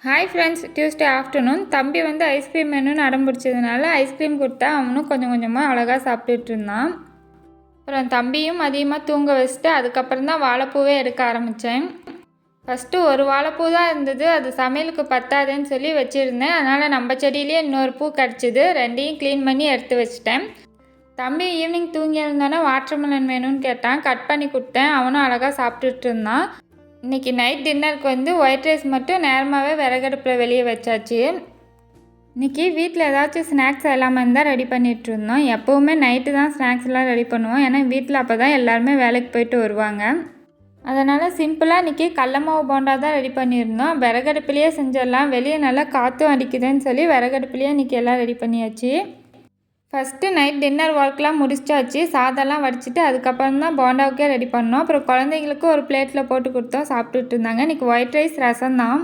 Hi friends, Tuesday afternoon தம்பி வந்து ice cream வேணும்னு அடம் பிடிச்சதுனால ஐஸ்கிரீம் கொடுத்தா அவனும் கொஞ்சம் கொஞ்சமாக அழகாக சாப்பிட்டுட்டு இருந்தான். அப்புறம் தம்பியும் அதிகமாக தூங்க வச்சுட்டு அதுக்கப்புறம் தான் வாழைப்பூவே எடுக்க ஆரம்பித்தேன். ஃபஸ்ட்டு ஒரு வாழைப்பூ தான் இருந்தது, அது சமையலுக்கு பத்தாதுன்னு சொல்லி வச்சுருந்தேன். அதனால் நம்ம செடியிலேயே இன்னொரு பூ கிடச்சிது, ரெண்டையும் க்ளீன் பண்ணி எடுத்து வச்சிட்டேன். தம்பி ஈவினிங் தூங்கி இருந்தானே வாட்டர்மெலன் வேணும்னு கேட்டான், கட் பண்ணி கொடுத்தேன். அவனும் அழகாக சாப்பிட்டுட்டு இருந்தான். இன்றைக்கி நைட் டின்னருக்கு வந்து ஒயிட் ரைஸ் மட்டும் நேரமாகவே விறகடுப்பில் வெளியே வச்சாச்சு. இன்றைக்கி வீட்டில் ஏதாச்சும் ஸ்நாக்ஸ் எல்லாமே தான் ரெடி பண்ணிகிட்ருந்தோம். எப்போவுமே நைட்டு தான் ஸ்நாக்ஸ்லாம் ரெடி பண்ணுவோம், ஏன்னா வீட்டில் அப்போ தான் எல்லாருமே வேலைக்கு போயிட்டு வருவாங்க. அதனால் சிம்பிளாக இன்றைக்கி கடல மாவு போண்டா தான் ரெடி பண்ணியிருந்தோம். விறகடுப்புலேயே செஞ்சிடலாம், வெளியே நல்லா காற்றும் அடிக்குதுன்னு சொல்லி விறகடுப்புலேயே இன்றைக்கி எல்லாம் ரெடி பண்ணியாச்சு. ஃபஸ்ட்டு நைட் டின்னர் ஒர்க்லாம் முடிச்சாச்சு. சாதம்லாம் வடிச்சிட்டு அதுக்கப்புறம் தான் போண்டாவுக்கே ரெடி பண்ணோம். அப்புறம் குழந்தைங்களுக்கு ஒரு பிளேட்டில் போட்டு கொடுத்தோம், சாப்பிட்டுட்டு இருந்தாங்க. இன்றைக்கி ஒயிட் ரைஸ், ரசம் தான்.